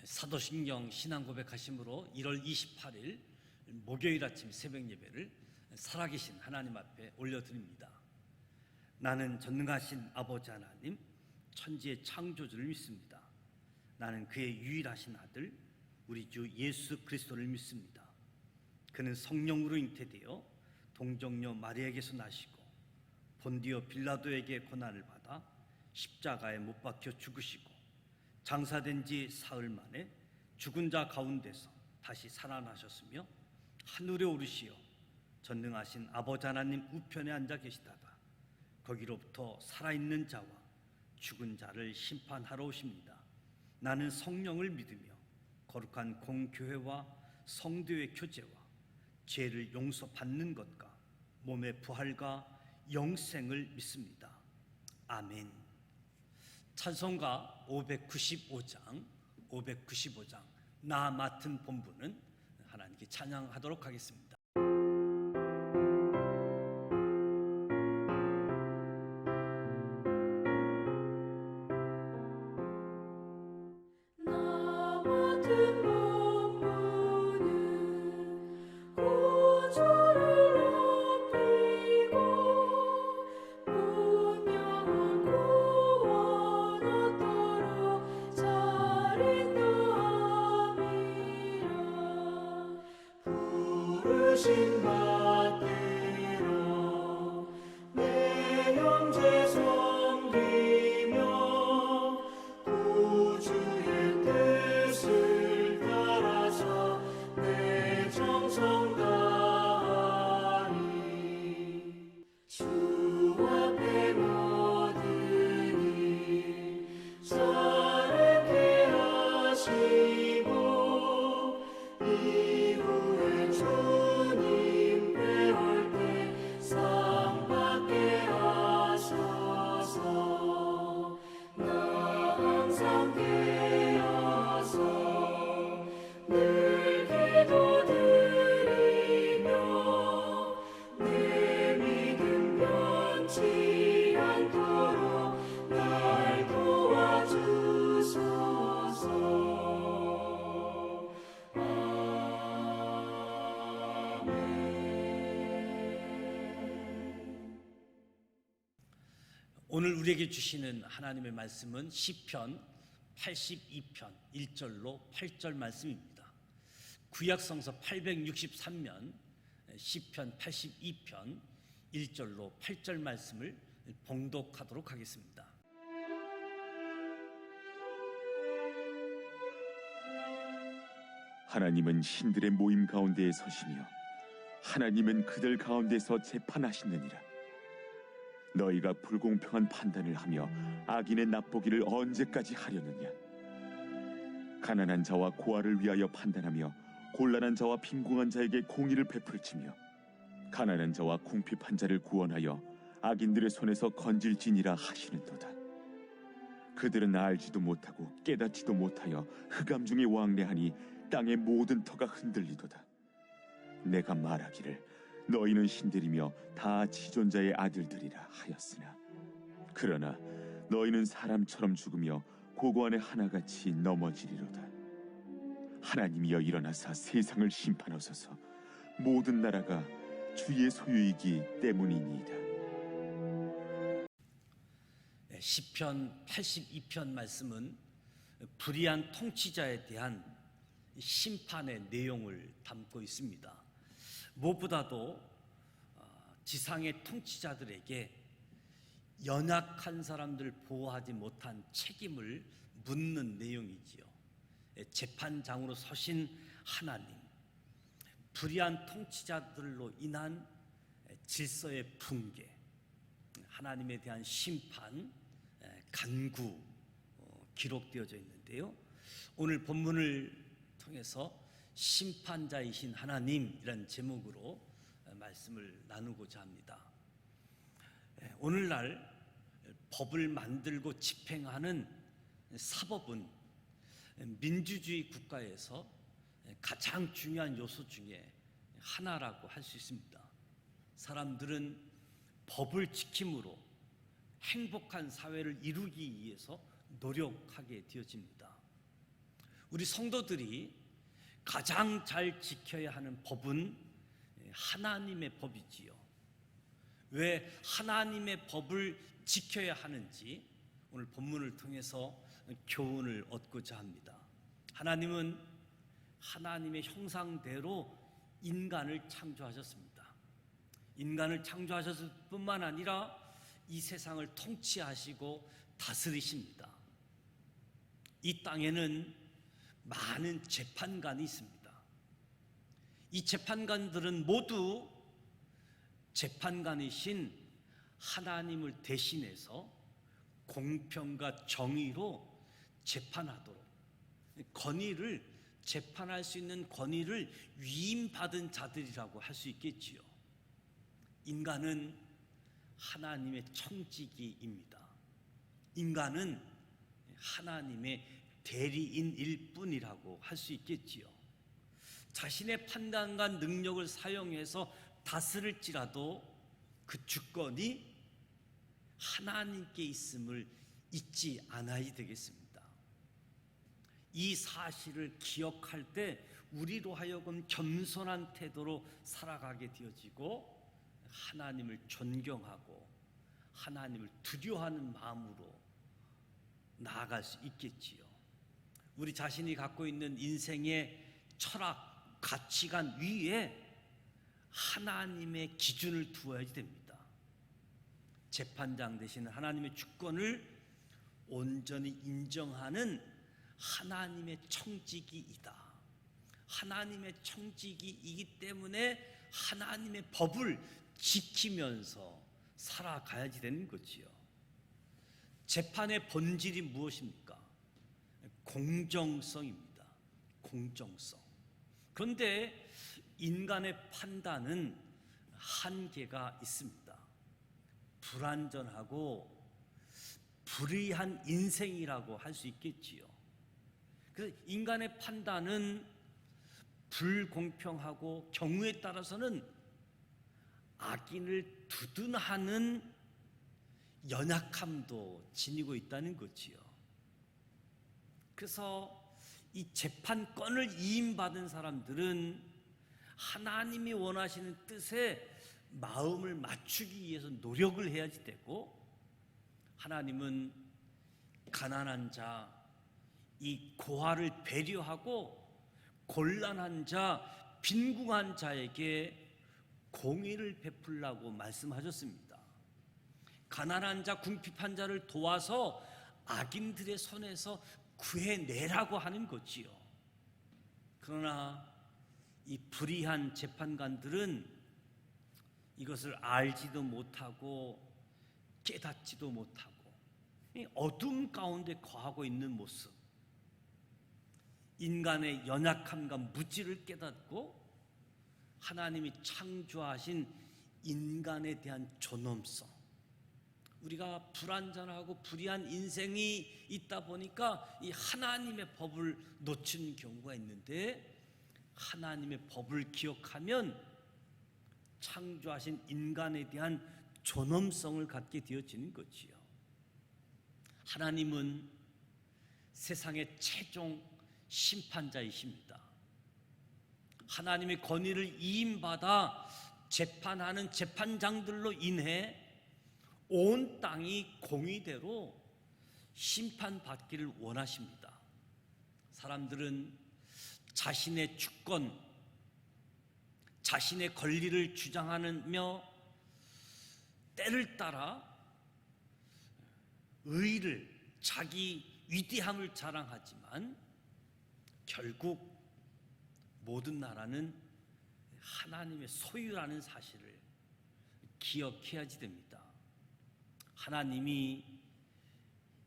사도신경 신앙고백하심으로 1월 28일 목요일 아침 새벽 예배를 살아계신 하나님 앞에 올려드립니다. 나는 전능하신 아버지 하나님, 천지의 창조주를 믿습니다. 나는 그의 유일하신 아들 우리 주 예수 그리스도를 믿습니다. 그는 성령으로 잉태되어 동정녀 마리아에게서 나시고 본디오 빌라도에게 고난을 받아 십자가에 못 박혀 죽으시고 장사된 지 사흘 만에 죽은 자 가운데서 다시 살아나셨으며 하늘에 오르시어 전능하신 아버지 하나님 우편에 앉아 계시다가 거기로부터 살아있는 자와 죽은 자를 심판하러 오십니다. 나는 성령을 믿으며 거룩한 공교회와 성도의 교제와 죄를 용서받는 것과 몸의 부활과 영생을 믿습니다. 아멘. 찬송가 595장 나 맡은 본분은 하나님께 찬양하도록 하겠습니다. 오늘 우리에게 주시는 하나님의 말씀은 시편 82편 1절로 8절 말씀입니다. 구약성서 863면 시편 82편 1절로 8절 말씀을 봉독하도록 하겠습니다. 하나님은 신들의 모임 가운데에 서시며 하나님은 그들 가운데서 재판하시느니라. 너희가 불공평한 판단을 하며 악인의 납보기를 언제까지 하려느냐? 가난한 자와 고아를 위하여 판단하며 곤란한 자와 빈궁한 자에게 공의를 베풀지며 가난한 자와 궁핍한 자를 구원하여 악인들의 손에서 건질지니라 하시는도다. 그들은 알지도 못하고 깨닫지도 못하여 흑암 중에 왕래하니 땅의 모든 터가 흔들리도다. 내가 말하기를 너희는 신들이며 다 지존자의 아들들이라 하였으나 그러나 너희는 사람처럼 죽으며 고고 안에 하나같이 넘어지리로다. 하나님이여 일어나사 세상을 심판하소서. 모든 나라가 주의 소유이기 때문이니이다. 시편 82편 말씀은 불의한 통치자에 대한 심판의 내용을 담고 있습니다. 무엇보다도 지상의 통치자들에게 연약한 사람들 보호하지 못한 책임을 묻는 내용이지요. 재판장으로 서신 하나님, 불의한 통치자들로 인한 질서의 붕괴, 하나님에 대한 심판, 간구 기록되어져 있는데요. 오늘 본문을 통해서 심판자이신 하나님이라는 제목으로 말씀을 나누고자 합니다. 오늘날 법을 만들고 집행하는 사법은 민주주의 국가에서 가장 중요한 요소 중에 하나라고 할 수 있습니다. 사람들은 법을 지킴으로 행복한 사회를 이루기 위해서 노력하게 되어집니다. 우리 성도들이 가장 잘 지켜야 하는 법은 하나님의 법이지요. 왜 하나님의 법을 지켜야 하는지 오늘 본문을 통해서 교훈을 얻고자 합니다. 하나님은 하나님의 형상대로 인간을 창조하셨습니다. 인간을 창조하셨을 뿐만 아니라 이 세상을 통치하시고 다스리십니다. 이 땅에는 많은 재판관이 있습니다. 이 재판관들은 모두 재판관이신 하나님을 대신해서 공평과 정의로 재판하도록 권위를 재판할 수 있는 권위를 위임받은 자들이라고 할 수 있겠지요. 인간은 하나님의 청지기입니다. 인간은 하나님의 대리인일 뿐이라고 할 수 있겠지요. 자신의 판단과 능력을 사용해서 다스릴지라도 그 주권이 하나님께 있음을 잊지 않아야 되겠습니다. 이 사실을 기억할 때 우리로 하여금 겸손한 태도로 살아가게 되어지고 하나님을 존경하고 하나님을 두려워하는 마음으로 나아갈 수 있겠지요. 우리 자신이 갖고 있는 인생의 철학, 가치관 위에 하나님의 기준을 두어야 됩니다. 재판장 대신 하나님의 주권을 온전히 인정하는 하나님의 청지기이다. 하나님의 청지기이기 때문에 하나님의 법을 지키면서 살아가야지 되는 거지요. 재판의 본질이 무엇입니까? 공정성입니다. 공정성. 그런데 인간의 판단은 한계가 있습니다. 불완전하고 불의한 인생이라고 할 수 있겠지요. 그래서 인간의 판단은 불공평하고 경우에 따라서는 악인을 두둔하는 연약함도 지니고 있다는 거지요. 그래서 이 재판권을 이임받은 사람들은 하나님이 원하시는 뜻에 마음을 맞추기 위해서 노력을 해야지 되고, 하나님은 가난한 자, 이 고아를 배려하고 곤란한 자, 빈궁한 자에게 공의를 베풀라고 말씀하셨습니다. 가난한 자, 궁핍한 자를 도와서 악인들의 손에서 구해내라고 하는 거지요. 그러나 이 불의한 재판관들은 이것을 알지도 못하고 깨닫지도 못하고 어둠 가운데 거하고 있는 모습, 인간의 연약함과 무지를 깨닫고 하나님이 창조하신 인간에 대한 존엄성, 우리가 불완전하고 불의한 인생이 있다 보니까 이 하나님의 법을 놓치는 경우가 있는데, 하나님의 법을 기억하면 창조하신 인간에 대한 존엄성을 갖게 되어지는 거지요. 하나님은 세상의 최종 심판자이십니다. 하나님의 권위를 이임받아 재판하는 재판장들로 인해 온 땅이 공의대로 심판받기를 원하십니다. 사람들은 자신의 주권, 자신의 권리를 주장하며 때를 따라 의를, 자기 위대함을 자랑하지만 결국 모든 나라는 하나님의 소유라는 사실을 기억해야지 됩니다. 하나님이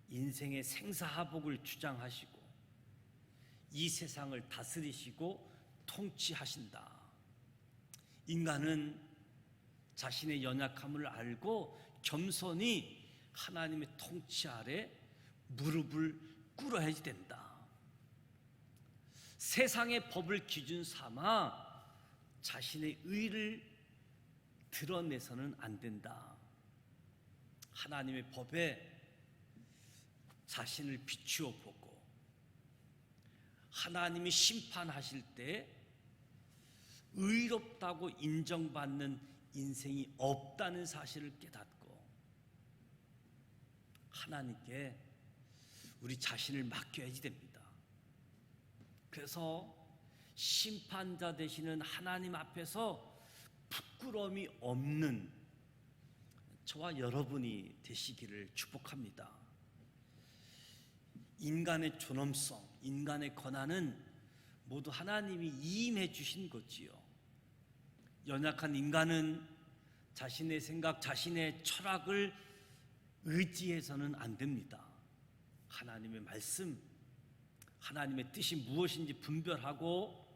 인생의 생사하복을 주장하시고 이 세상을 다스리시고 통치하신다. 인간은 자신의 연약함을 알고 겸손히 하나님의 통치 아래 무릎을 꿇어야지 된다. 세상의 법을 기준 삼아 자신의 의를 드러내서는 안 된다. 하나님의 법에 자신을 비추어 보고 하나님이 심판하실 때 의롭다고 인정받는 인생이 없다는 사실을 깨닫고 하나님께 우리 자신을 맡겨야지 됩니다. 그래서 심판자 되시는 하나님 앞에서 부끄러움이 없는 저와 여러분이 되시기를 축복합니다. 인간의 존엄성, 인간의 권한은 모두 하나님이 이임해 주신 거지요. 연약한 인간은 자신의 생각, 자신의 철학을 의지해서는 안 됩니다. 하나님의 말씀, 하나님의 뜻이 무엇인지 분별하고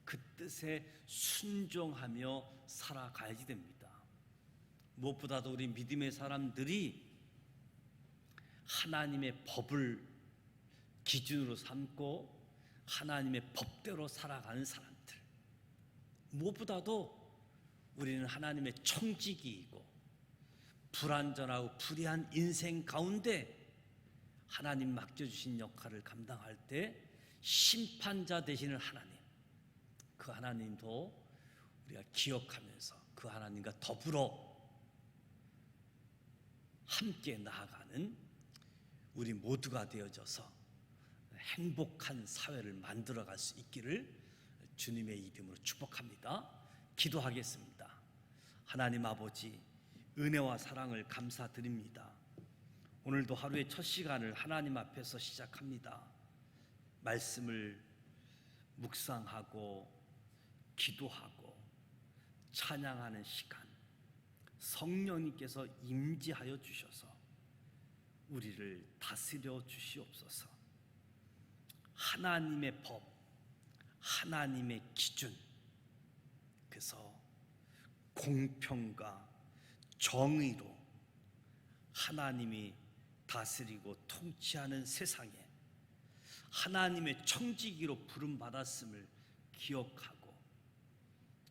그 뜻에 순종하며 살아가야지 됩니다. 무엇보다도 우리 믿음의 사람들이 하나님의 법을 기준으로 삼고 하나님의 법대로 살아가는 사람들, 무엇보다도 우리는 하나님의 청지기이고 불완전하고 불의한 인생 가운데 하나님 맡겨주신 역할을 감당할 때 심판자 되시는 하나님, 그 하나님도 우리가 기억하면서 그 하나님과 더불어 함께 나아가는 우리 모두가 되어져서 행복한 사회를 만들어갈 수 있기를 주님의 이름으로 축복합니다. 기도하겠습니다. 하나님 아버지, 은혜와 사랑을 감사드립니다. 오늘도 하루의 첫 시간을 하나님 앞에서 시작합니다. 말씀을 묵상하고 기도하고 찬양하는 시간, 성령님께서 임재하여 주셔서 우리를 다스려 주시옵소서. 하나님의 법, 하나님의 기준, 그래서 공평과 정의로 하나님이 다스리고 통치하는 세상에 하나님의 청지기로 부름받았음을 기억하고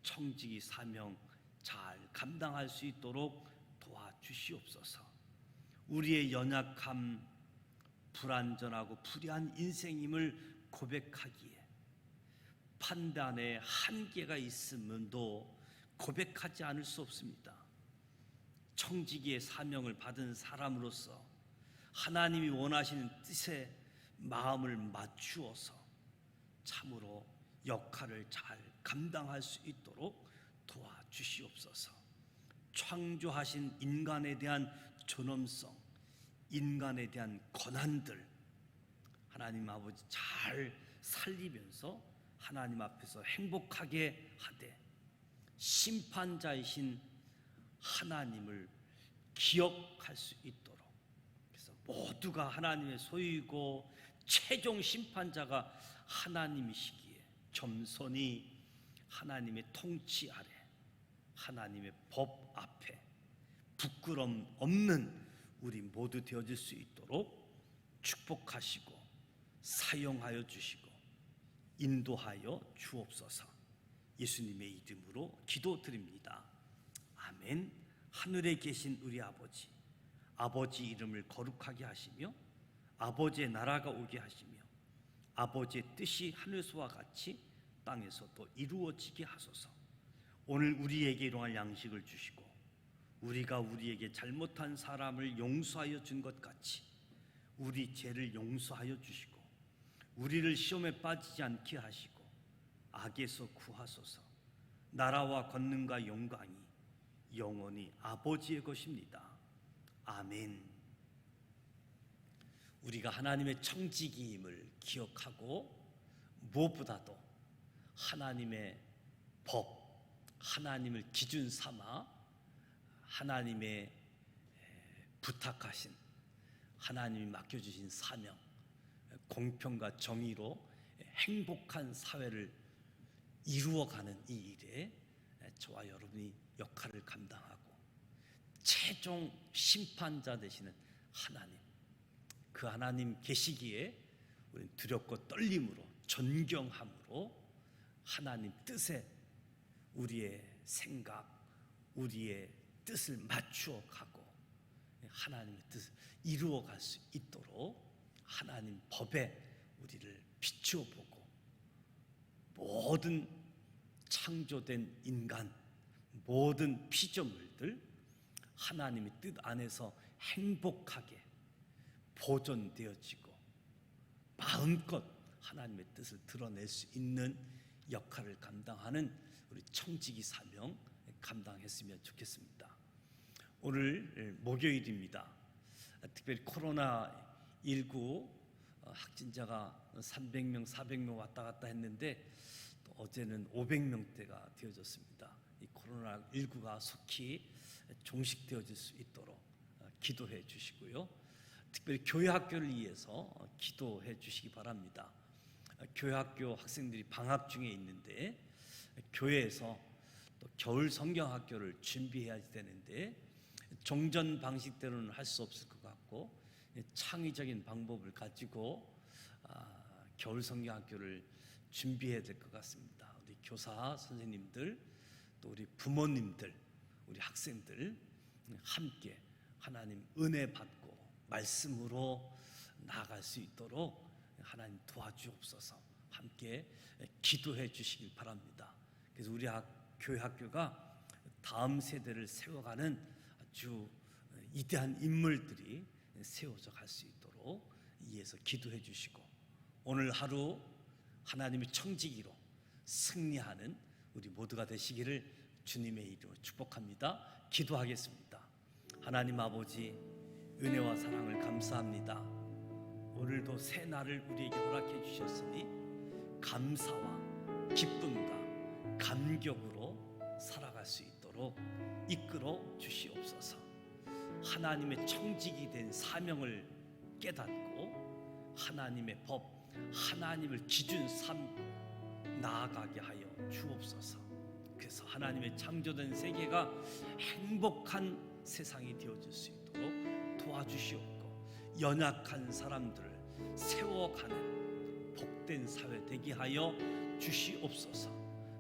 청지기 사명 잘 감당할 수 있도록 도와주시옵소서. 우리의 연약함, 불완전하고 불의한 인생임을 고백하기에 판단에 한계가 있음도 고백하지 않을 수 없습니다. 청지기의 사명을 받은 사람으로서 하나님이 원하시는 뜻에 마음을 맞추어서 참으로 역할을 잘 감당할 수 있도록 도와주시옵소서. 창조하신 인간에 대한 존엄성, 인간에 대한 권한들 하나님 아버지 잘 살리면서 하나님 앞에서 행복하게 하되 심판자이신 하나님을 기억할 수 있도록, 그래서 모두가 하나님의 소유이고 최종 심판자가 하나님이시기에 겸손히 하나님의 통치 아래 하나님의 법 앞에 부끄럼 없는 우리 모두 되어질 수 있도록 축복하시고 사용하여 주시고 인도하여 주옵소서. 예수님의 이름으로 기도드립니다. 아멘. 하늘에 계신 우리 아버지, 아버지 이름을 거룩하게 하시며 아버지의 나라가 오게 하시며 아버지의 뜻이 하늘에서와 같이 땅에서도 이루어지게 하소서. 오늘 우리에게 일용할 양식을 주시고 우리가 우리에게 잘못한 사람을 용서하여 준 것 같이 우리 죄를 용서하여 주시고 우리를 시험에 빠지지 않게 하시고 악에서 구하소서. 나라와 권능과 영광이 영원히 아버지의 것입니다. 아멘. 우리가 하나님의 청지기임을 기억하고 무엇보다도 하나님의 법, 하나님을 기준 삼아 하나님의 부탁하신, 하나님이 맡겨주신 사명, 공평과 정의로 행복한 사회를 이루어가는 이 일에 저와 여러분이 역할을 감당하고 최종 심판자 되시는 하나님, 그 하나님 계시기에 우리는 두렵고 떨림으로 존경함으로 하나님 뜻에 우리의 생각, 우리의 뜻을 맞추어 가고 하나님의 뜻을 이루어 갈 수 있도록 하나님 법에 우리를 비추어 보고 모든 창조된 인간, 모든 피조물들 하나님의 뜻 안에서 행복하게 보존되어지고 마음껏 하나님의 뜻을 드러낼 수 있는 역할을 감당하는 우리 청지기 사명 감당했으면 좋겠습니다. 오늘 목요일입니다. 특별히 코로나19 확진자가 300명, 400명 왔다 갔다 했는데 또 어제는 500명대가 되어졌습니다. 이 코로나19가 속히 종식되어질 수 있도록 기도해 주시고요. 특별히 교회학교를 위해서 기도해 주시기 바랍니다. 교회학교 학생들이 방학 중에 있는데 교회에서 또 겨울 성경학교를 준비해야 되는데 종전 방식대로는 할 수 없을 것 같고 창의적인 방법을 가지고 겨울 성경학교를 준비해야 될 것 같습니다. 우리 교사 선생님들, 또 우리 부모님들, 우리 학생들 함께 하나님 은혜 받고 말씀으로 나아갈 수 있도록 하나님 도와주옵소서. 함께 기도해 주시길 바랍니다. 그래서 우리 교회 학교가 다음 세대를 세워가는 아주 위대한 인물들이 세워져 갈 수 있도록 이에서 기도해 주시고 오늘 하루 하나님의 청지기로 승리하는 우리 모두가 되시기를 주님의 이름으로 축복합니다. 기도하겠습니다. 하나님 아버지, 은혜와 사랑을 감사합니다. 오늘도 새 날을 우리에게 허락해 주셨으니 감사와 기쁨과 감격으로 살아갈 수 있도록 이끌어 주시옵소서. 하나님의 청지기 된 사명을 깨닫고 하나님의 법, 하나님을 기준 삼고 나아가게 하여 주옵소서. 그래서 하나님의 창조된 세계가 행복한 세상이 되어질 수 있도록 도와주시옵고 연약한 사람들을 세워가는 복된 사회 되게 하여 주시옵소서.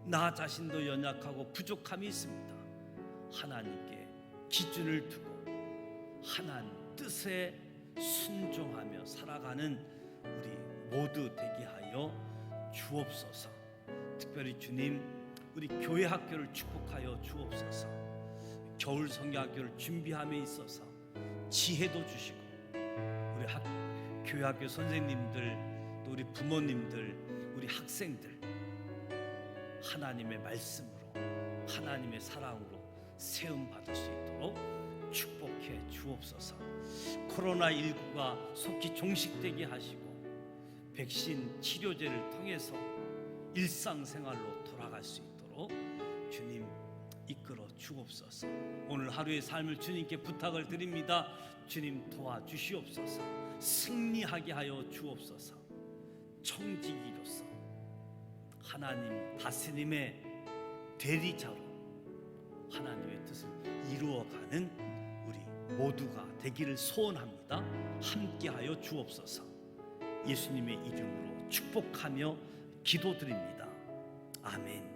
나 자신도 연약하고 부족함이 있습니다. 하나님께 기준을 두고 하나님 뜻에 순종하며 살아가는 우리 모두 되게 하여 주옵소서. 특별히 주님, 우리 교회 학교를 축복하여 주옵소서. 겨울 성경학교를 준비함에 있어서 지혜도 주시고 우리 교회 학교 선생님들, 또 우리 부모님들, 우리 학생들 하나님의 말씀으로 하나님의 사랑으로 세움 받을 수 있도록 축복해 주옵소서. 코로나19가 속히 종식되게 하시고 백신 치료제를 통해서 일상생활로 돌아갈 수 있도록 주님 이끌어 주옵소서. 오늘 하루의 삶을 주님께 부탁을 드립니다. 주님 도와주시옵소서. 승리하게 하여 주옵소서. 청지기로서 하나님 다스림의 대리자로 하나님의 뜻을 이루어가는 우리 모두가 되기를 소원합니다. 함께하여 주옵소서. 예수님의 이름으로 축복하며 기도드립니다. 아멘.